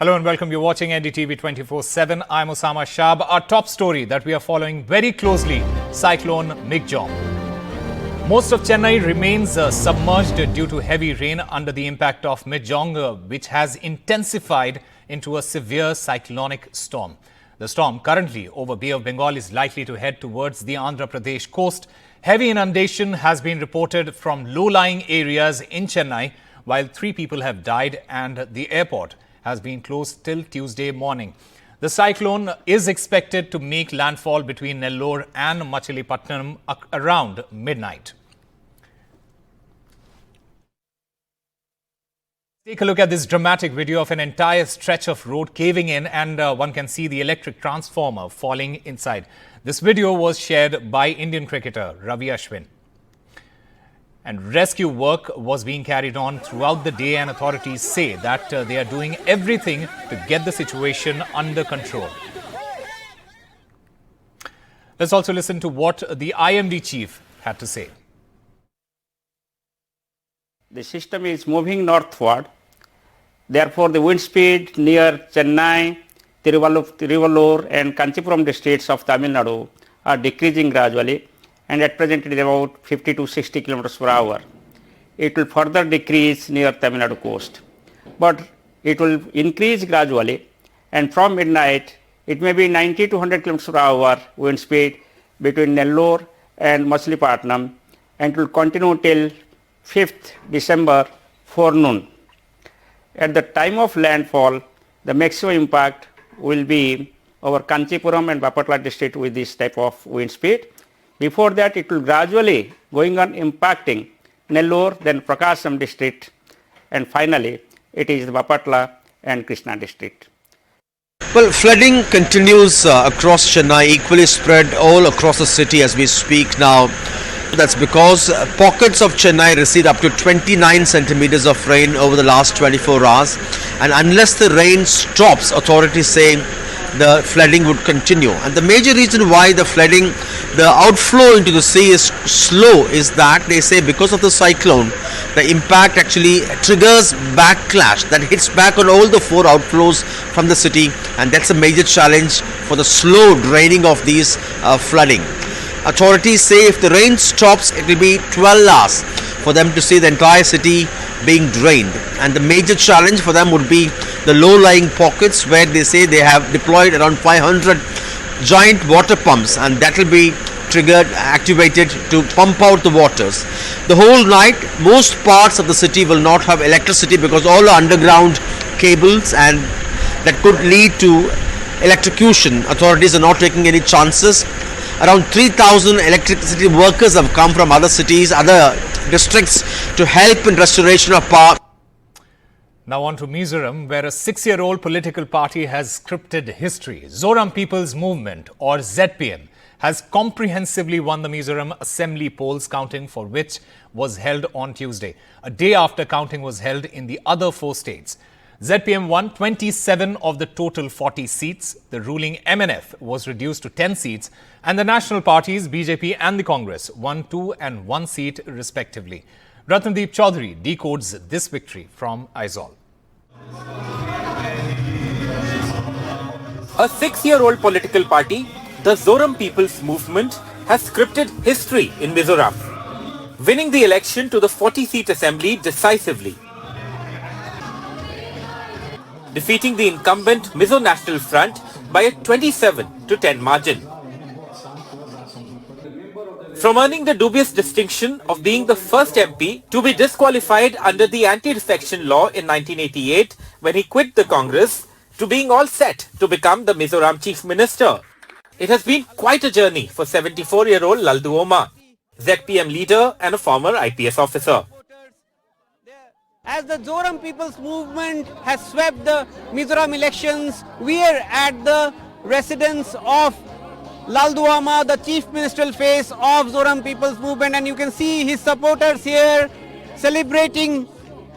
Hello and welcome. You're watching NDTV 24/7. I'm Osama Shab. Our top story that we are following very closely, Cyclone Michaung. Most of Chennai remains submerged due to heavy rain under the impact of Michaung, which has intensified into a severe cyclonic storm. The storm currently over Bay of Bengal is likely to head towards the Andhra Pradesh coast. Heavy inundation has been reported from low-lying areas in Chennai, while 3 people have died and the airport has been closed till Tuesday morning. The cyclone is expected to make landfall between Nellore and Machilipatnam around midnight. Take a look at this dramatic video of an entire stretch of road caving in, and one can see the electric transformer falling inside. This video was shared by Indian cricketer Ravi Ashwin. And rescue work was being carried on throughout the day, and authorities say that they are doing everything to get the situation under control. Let's also listen to what the IMD chief had to say. The system is moving northward. Therefore, the wind speed near Chennai, Tiruvallur and Kanchipuram districts of Tamil Nadu are decreasing gradually, and at present it is about 50 to 60 kilometers per hour. It will further decrease near Tamil Nadu coast, but it will increase gradually, and from midnight it may be 90 to 100 kilometers per hour wind speed between Nellore and Machilipatnam, and it will continue till 5th December forenoon. At the time of landfall, the maximum impact will be over Kanchipuram and Bapatla district with this type of wind speed. Before that, it will gradually going on impacting Nellore, then Prakasam district, and finally it is the Bapatla and Krishna district. Well, flooding continues across Chennai, equally spread all across the city as we speak now. That's because pockets of Chennai received up to 29 centimeters of rain over the last 24 hours, and unless the rain stops, authorities say the flooding would continue. And the major reason why the flooding, the outflow into the sea is slow is that they say because of the cyclone, the impact actually triggers backlash that hits back on all the 4 outflows from the city, and that's a major challenge for the slow draining of these flooding. Authorities say if the rain stops, it will be 12 hours for them to see the entire city being drained, and the major challenge for them would be the low-lying pockets where they say they have deployed around 500 giant water pumps, and that will be activated to pump out the waters. The whole night, most parts of the city will not have electricity because all are underground cables, and that could lead to electrocution. Authorities are not taking any chances. Around 3,000 electricity workers have come from other cities, other districts to help in restoration of power. Now on to Mizoram, where a 6-year-old political party has scripted history. Zoram People's Movement, or ZPM, has comprehensively won the Mizoram Assembly polls counting for which was held on Tuesday, a day after counting was held in the other 4 states. ZPM won 27 of the total 40 seats. The ruling MNF was reduced to 10 seats, and the national parties, BJP and the Congress, won 2 and 1 seat respectively. Ratnadeep Chaudhary decodes this victory from Aizawl. A 6-year-old political party, the Zoram People's Movement, has scripted history in Mizoram, winning the election to the 40-seat assembly decisively, defeating the incumbent Mizo National Front by a 27-10 margin. From earning the dubious distinction of being the first MP to be disqualified under the anti-defection law in 1988 when he quit the Congress, to being all set to become the Mizoram Chief Minister, it has been quite a journey for 74-year-old Laldu Oma, ZPM leader and a former IPS officer. As the Zoram People's Movement has swept the Mizoram elections, we are at the residence of Laldu Oma, the chief ministerial face of Zoram People's Movement, and you can see his supporters here celebrating.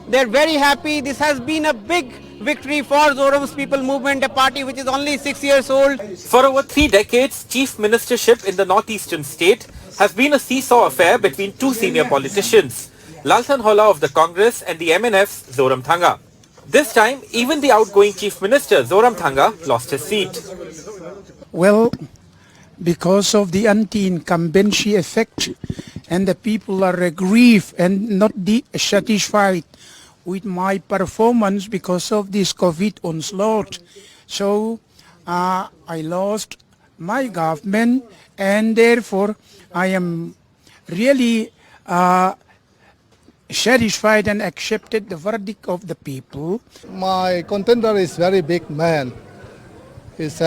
They're very happy. This has been a big victory for Zoram's People Movement, a party which is only 6 years old. For over 3 decades, chief ministership in the northeastern state has been a seesaw affair between 2 senior politicians, Lalthan Holla of the Congress and the MNF's Zoram Thanga. This time, even the outgoing Chief Minister, Zoramthanga, lost his seat. Well, because of the anti-incumbency effect, and the people are aggrieved and not satisfied with my performance because of this COVID onslaught. So I lost my government, and therefore I am really satisfied and accepted the verdict of the people. My contender is very big man. He's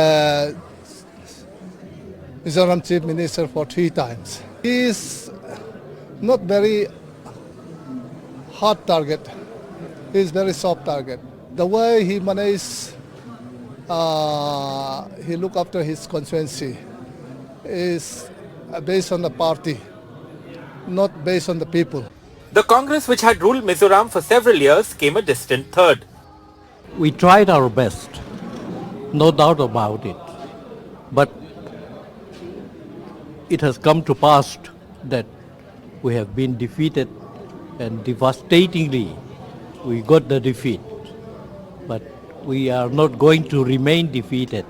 Mizoram Chief Minister for 3 times. He is not very hard target. He is very soft target. The way he managed, he look after his constituency is based on the party, not based on the people. The Congress, which had ruled Mizoram for several years, came a distant third. We tried our best, no doubt about it. But it has come to pass that we have been defeated, and devastatingly we got the defeat. But we are not going to remain defeated.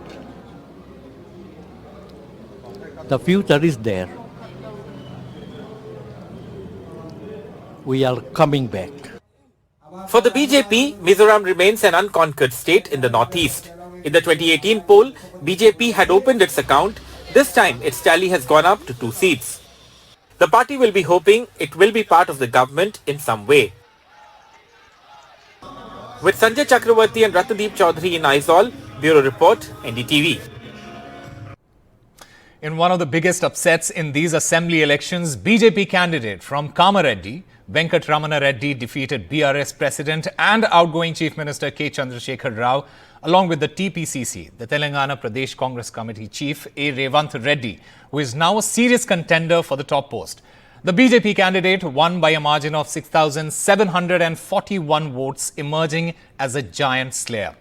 The future is there. We are coming back. For the BJP, Mizoram remains an unconquered state in the northeast. In the 2018 poll, BJP had opened its account. This time, its tally has gone up to 2 seats. The party will be hoping it will be part of the government in some way. With Sanjay Chakravarti and Ratnadeep Chaudhary in Aizawl, Bureau Report, NDTV. In one of the biggest upsets in these assembly elections, BJP candidate from Kamareddy, Venkat Ramana Reddy, defeated BRS President and outgoing Chief Minister K. Chandrasekhar Rao, along with the TPCC, the Telangana Pradesh Congress Committee Chief A. Revanth Reddy, who is now a serious contender for the top post. The BJP candidate won by a margin of 6,741 votes, emerging as a giant slayer.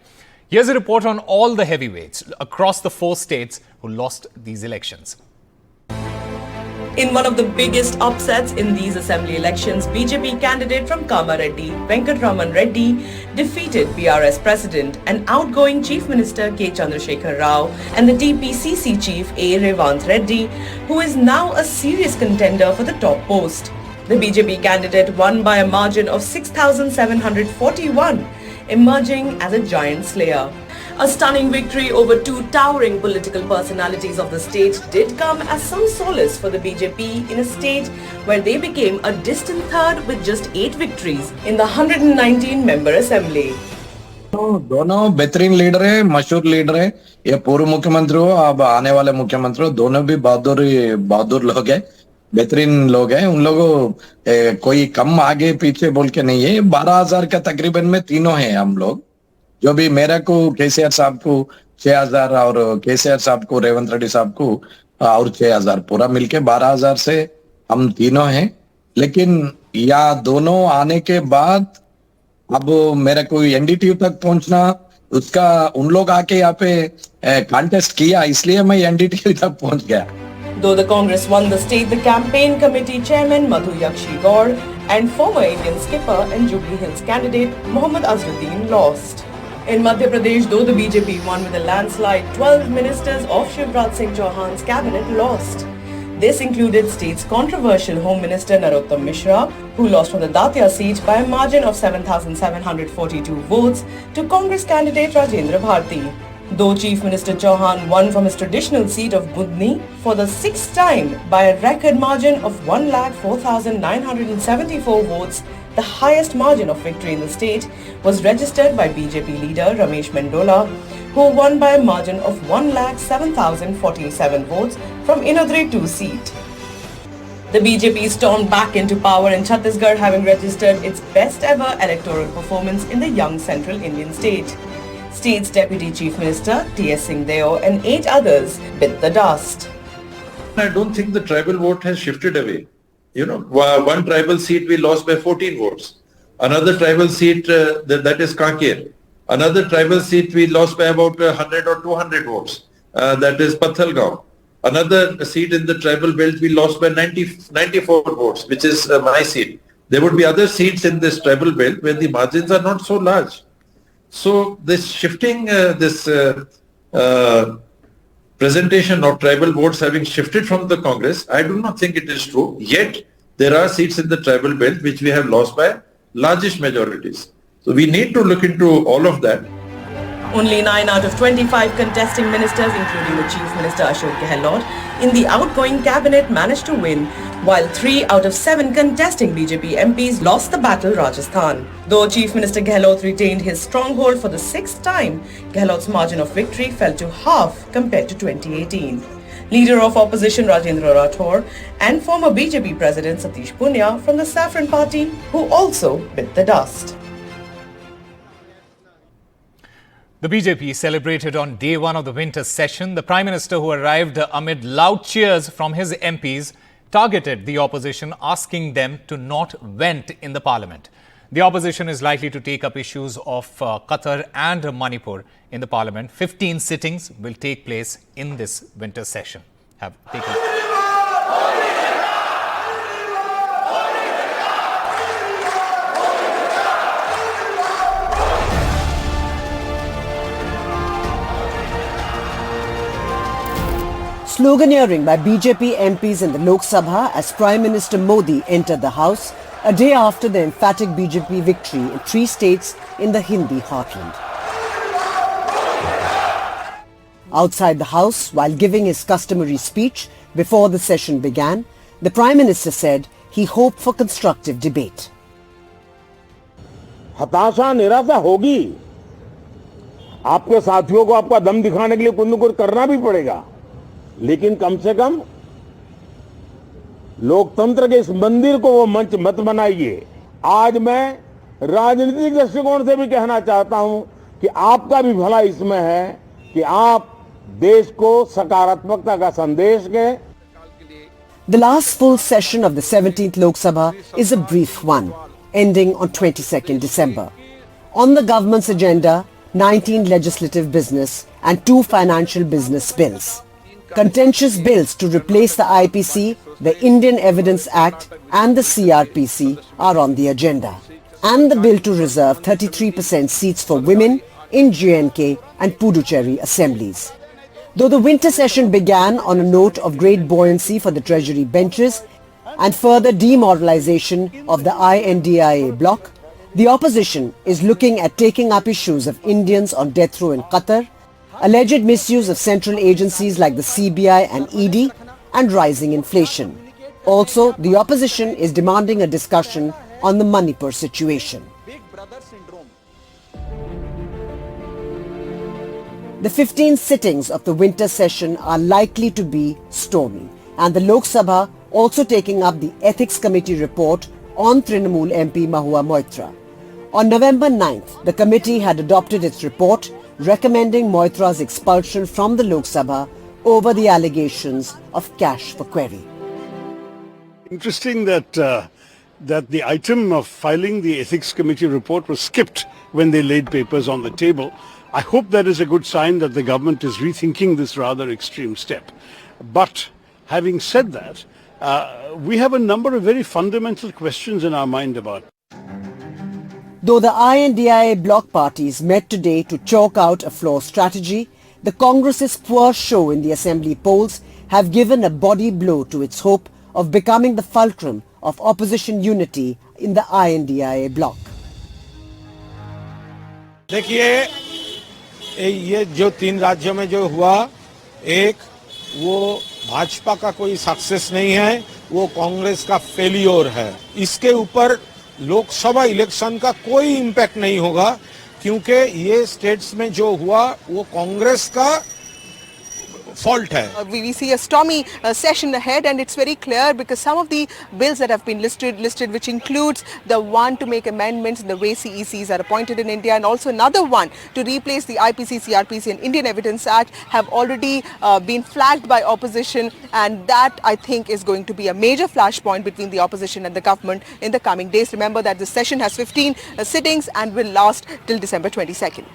Here's a report on all the heavyweights across the 4 states who lost these elections. In one of the biggest upsets in these assembly elections, BJP candidate from Kamareddy, Venkat Raman Reddy, defeated BRS President and outgoing Chief Minister K. Chandrasekhar Rao and the TPCC Chief A. Revanth Reddy, who is now a serious contender for the top post. The BJP candidate won by a margin of 6,741, emerging as a giant slayer. A stunning victory over 2 towering political personalities of the state did come as some solace for the BJP in a state where they became a distant third with just 8 victories in the 119-member assembly. दोनों बेहतरीन leader है, मशहूर leader है. ये पूर्व मुख्यमंत्री हो, अब आने वाले मुख्यमंत्री हो, दोनों भी बहादुर लोग हैं, बेहतरीन लोग हैं. उन लोगों कोई कम आगे पीछे बोल के नहीं है. 12,000 का तकरीबन में तीनों हैं हम लोग. जो भी मेरा को केसीआर साहब को 6,000 और केसीआर साहब को रेवंत रेड्डी साहब को और 6,000, पूरा मिलके 12,000 से हम तीनों हैं. लेकिन या दोनों आने के बाद अब मेरा को एनडीटीवी तक पहुंचना, उसका उन लोग आके यहाँ पे कॉन्टेस्ट किया, इसलिए मैं एनडीटीवी तक पहुंच गया. Though the Congress won the state, the campaign committee chairman Madhu Yakshi Gaur and former Indian skipper and Jubilee Hills candidate Mohammad Azruddin lost. In Madhya Pradesh, though the BJP won with a landslide, 12 ministers of Shivraj Singh Chauhan's cabinet lost. This included state's controversial Home Minister Narottam Mishra, who lost from the Datia seat by a margin of 7,742 votes to Congress candidate Rajendra Bharti. Though Chief Minister Chauhan won from his traditional seat of Budni for the 6th time by a record margin of 1,04,974 votes, the highest margin of victory in the state was registered by BJP leader Ramesh Mendola, who won by a margin of 1,07,047 votes from Inodri 2 seat. The BJP stormed back into power in Chhattisgarh, having registered its best ever electoral performance in the young central Indian state. State's Deputy Chief Minister T.S. Singh Deo and 8 others bit the dust. I don't think the tribal vote has shifted away. You know, one tribal seat we lost by 14 votes. Another tribal seat, that is Kankir. Another tribal seat we lost by about 100 or 200 votes. That is Pathalgaon. Another seat in the tribal belt we lost by 94 votes, which is my seat. There would be other seats in this tribal belt where the margins are not so large. So this shifting, this presentation of tribal votes having shifted from the Congress, I do not think it is true. Yet there are seats in the tribal belt which we have lost by largest majorities. So we need to look into all of that. Only 9 out of 25 contesting ministers, including the Chief Minister Ashok Gehlot, in the outgoing cabinet managed to win, while 3 out of 7 contesting BJP MPs lost the battle Rajasthan. Though Chief Minister Gehlot retained his stronghold for the 6th time, Gehlot's margin of victory fell to half compared to 2018. Leader of opposition Rajendra Rathore and former BJP President Satish Punia from the Saffron Party, who also bit the dust. The BJP celebrated on day one of the winter session. The Prime Minister, who arrived amid loud cheers from his MPs, targeted the opposition, asking them to not vent in the parliament. The opposition is likely to take up issues of Qatar and Manipur in the parliament. 15 sittings will take place in this winter session. Sloganeering by BJP MPs in the Lok Sabha as Prime Minister Modi entered the House a day after the emphatic BJP victory in 3 states in the Hindi heartland. Outside the House, while giving his customary speech before the session began, the Prime Minister said he hoped for constructive debate. हताशा निराशा होगी, आपके साथियों को आपका दम दिखाने के लिए कुछ न कुछ करना भी पड़ेगा, लेकिन कम से कम लोकतंत्र के इस मंदिर को वो मंच मत बनाइए। आज मैं राजनीतिक दृष्टिकोण से भी कहना चाहता हूं कि आपका भी भला इसमें है कि आप देश को सकारात्मकता का संदेश दें। The last full session of the 17th Lok Sabha is a brief one, ending on 22nd December. On the government's agenda, 19 legislative business and 2 financial business bills. Contentious bills to replace the IPC, the Indian Evidence Act and the CRPC are on the agenda. And the bill to reserve 33% seats for women in J&K and Puducherry assemblies. Though the winter session began on a note of great buoyancy for the Treasury benches and further demoralization of the INDIA bloc, the opposition is looking at taking up issues of Indians on death row in Qatar, alleged misuse of central agencies like the CBI and ED, and rising inflation. Also, the opposition is demanding a discussion on the Manipur situation. The 15 sittings of the winter session are likely to be stormy, and the Lok Sabha also taking up the Ethics Committee report on Trinamool MP Mahua Moitra. On November 9th, the committee had adopted its report recommending Moitra's expulsion from the Lok Sabha over the allegations of cash for query. Interesting that the item of filing the Ethics Committee report was skipped when they laid papers on the table. I hope that is a good sign that the government is rethinking this rather extreme step. But having said that, we have a number of very fundamental questions in our mind about it. Though the INDIA bloc parties met today to chalk out a floor strategy, the Congress's poor show in the assembly polls have given a body blow to its hope of becoming the fulcrum of opposition unity in the INDIA bloc. देखिए, ये जो 3 राज्यों में जो हुआ, एक वो भाजपा का कोई सक्सेस नहीं है, वो कांग्रेस का फेलियर है। इसके ऊपर लोकसभा इलेक्शन का कोई इम्पैक्ट नहीं होगा, क्योंकि ये स्टेट्स में जो हुआ वो कांग्रेस का fault hai. We see a stormy session ahead, and it's very clear because some of the bills that have been listed which includes the one to make amendments in the way CECs are appointed in India, and also another one to replace the IPC, CRPC and Indian Evidence Act have already been flagged by opposition, and that I think is going to be a major flashpoint between the opposition and the government in the coming days. Remember that the session has 15 sittings and will last till December 22nd.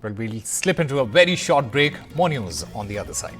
Well, we'll slip into a very short break. More news on the other side.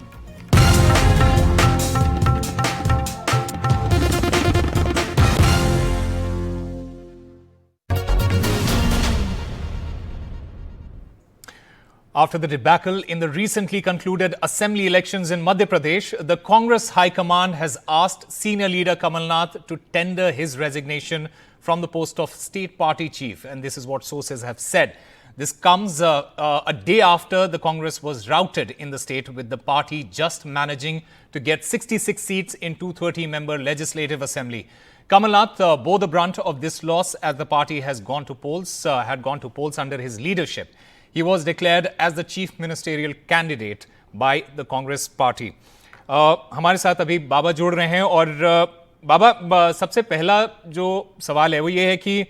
After the debacle in the recently concluded assembly elections in Madhya Pradesh, the Congress High Command has asked senior leader Kamal Nath to tender his resignation from the post of state party chief. And this is what sources have said. This comes a day after the Congress was routed in the state, with the party just managing to get 66 seats in 230-member Legislative Assembly. Kamal Nath bore the brunt of this loss as the party had gone to polls under his leadership. He was declared as the chief ministerial candidate by the Congress party. हमारे साथ अभी बाबा जुड़ रहे हैं और बाबा, सबसे पहला जो सवाल है वो ये है कि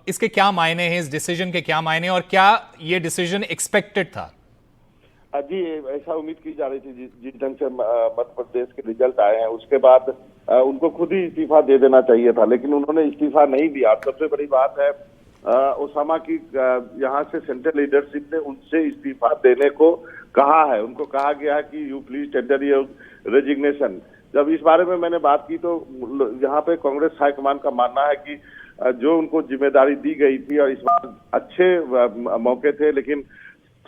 इसके क्या मायने हैं, इस डिसीजन के क्या मायने, और क्या ये डिसीजन एक्सपेक्टेड था? जी, ऐसा उम्मीद की जा रही थी। जिस ढंग से मध्य प्रदेश के रिजल्ट आए हैं उसके बाद उनको खुद ही इस्तीफा दे देना चाहिए था, लेकिन उन्होंने इस्तीफा नहीं दिया। सबसे बड़ी बात है ओसामा की यहाँ से सेंट्रल लीडरशिप ने उनसे इस्तीफा देने को कहा है। उनको कहा गया है कि you please tender your resignation. जब इस बारे में मैंने बात की तो यहाँ पे कांग्रेस हाईकमान का मानना है कि जो उनको जिम्मेदारी दी गई थी और इस बार अच्छे मौके थे, लेकिन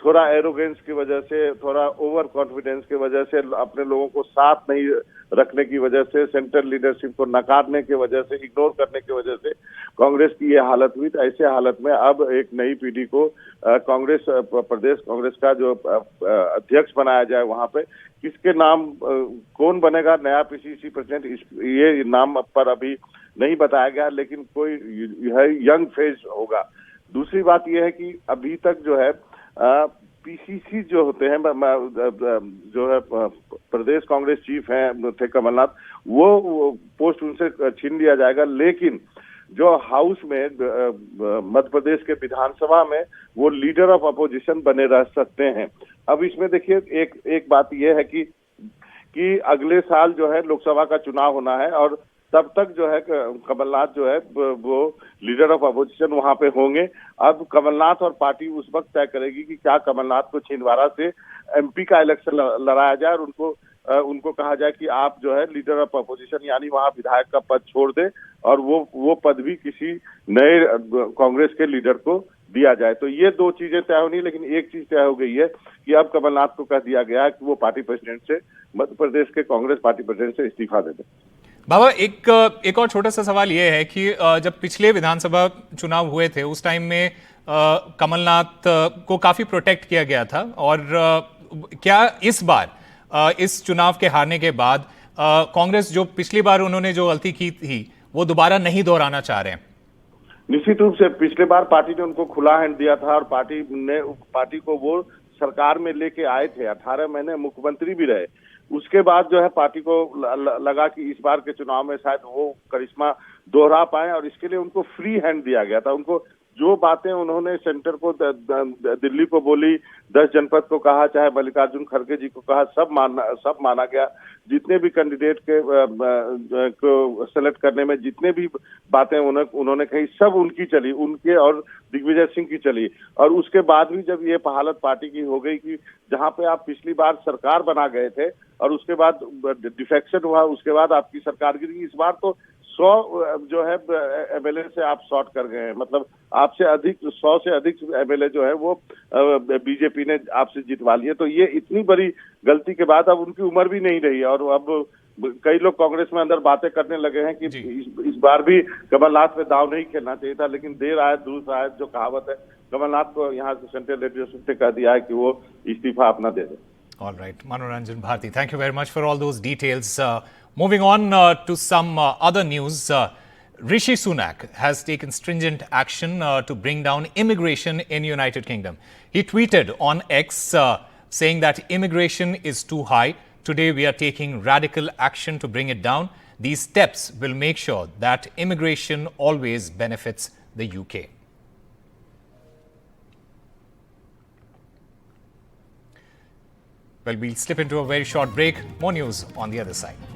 थोड़ा एरोगेंस की वजह से, थोड़ा ओवर कॉन्फिडेंस की वजह से, अपने लोगों को साथ नहीं रखने की वजह से, सेंट्रल लीडरशिप को नकारने की वजह से, इग्नोर करने की वजह से कांग्रेस की ये हालत हुई। तो ऐसे हालत में अब एक नई पीढ़ी को कांग्रेस प्रदेश कांग्रेस का जो अध्यक्ष बनाया जाए, वहां पे किसके नाम कौन बनेगा नया पीसीसी प्रेसिडेंट, ये नाम पर अभी नहीं बताया गया, लेकिन कोई यंग फेस होगा। दूसरी बात यह है कि अभी तक जो है पीसीसी जो होते हैं, जो है प्रदेश कांग्रेस चीफ हैं थे कमलनाथ, वो पोस्ट उनसे छीन लिया जाएगा, लेकिन जो हाउस में मध्य प्रदेश के विधानसभा में वो लीडर ऑफ अपोजिशन बने रह सकते हैं। अब इसमें देखिए एक बात यह है कि अगले साल जो है लोकसभा का चुनाव होना है और तब तक जो है कमलनाथ जो है वो लीडर ऑफ अपोजिशन वहां पे होंगे। अब कमलनाथ और पार्टी उस वक्त तय करेगी कि क्या कमलनाथ को छिंदवाड़ा से एमपी का इलेक्शन लड़ाया जाए और उनको कहा जाए कि आप जो है लीडर ऑफ अपोजिशन यानी वहां विधायक का पद छोड़ दे और वो पद भी किसी नए कांग्रेस के लीडर को दिया जाए। तो ये दो चीजें तय होनी, लेकिन एक चीज तय हो गई है कि अब कमलनाथ को कह दिया गया है कि वो पार्टी प्रेसिडेंट से, मध्य प्रदेश के कांग्रेस पार्टी प्रेसिडेंट से इस्तीफा दे दें। बाबा, एक और छोटा सा सवाल ये है कि जब पिछले विधानसभा चुनाव हुए थे उस टाइम में कमलनाथ को काफी प्रोटेक्ट किया गया था, और क्या इस बार इस चुनाव के हारने के बाद कांग्रेस जो पिछली बार उन्होंने जो गलती की थी वो दोबारा नहीं दोहराना चाह रहे हैं? निश्चित रूप से पिछले बार पार्टी ने उनको खुला हैंड दिया था और पार्टी को वो सरकार में लेके आए थे, 18 महीने मुख्यमंत्री भी रहे। उसके बाद जो है पार्टी को लगा कि इस बार के चुनाव में शायद वो करिश्मा दोहरा पाए और इसके लिए उनको फ्री हैंड दिया गया था। उनको जो बातें उन्होंने सेंटर को, दिल्ली को बोली, 10 जनपद को कहा, चाहे मल्लिकार्जुन खड़गे जी को कहा, सब माना गया। जितने भी कैंडिडेट को सेलेक्ट करने में जितने भी बातें उन्होंने कही, सब उनकी चली, उनके और दिग्विजय सिंह की चली। और उसके बाद भी जब ये हालत पार्टी की हो गई कि जहां पे आप पिछली बार सरकार बना गए थे और उसके बाद डिफेक्शन हुआ, उसके बाद आपकी सरकार गिरी, इस बार तो 100 जो है एमएलए से आप शॉर्ट कर गए हैं। मतलब आपसे अधिक 100 से अधिक एमएलए जो है वो बीजेपी ने आपसे जितवा लिए। तो ये इतनी बड़ी गलती के बाद अब उनकी उम्र भी नहीं रही और अब कई लोग कांग्रेस में अंदर बातें करने लगे हैं कि इस बार भी कमलनाथ पे दाव नहीं खेलना चाहिए था, लेकिन देर आए दुरुस्त आए जो कहावत है, कमलनाथ को यहाँ से सेंट्रल लीडरशिप से कह दिया है कि वो इस्तीफा अपना दे दे। All right, Manoranjan Bharti, thank you very much for all those details. Moving on to some other news, Rishi Sunak has taken stringent action to bring down immigration in United Kingdom. He tweeted on X saying that immigration is too high. Today we are taking radical action to bring it down. These steps will make sure that immigration always benefits the UK. Well, we'll slip into a very short break. More news on the other side.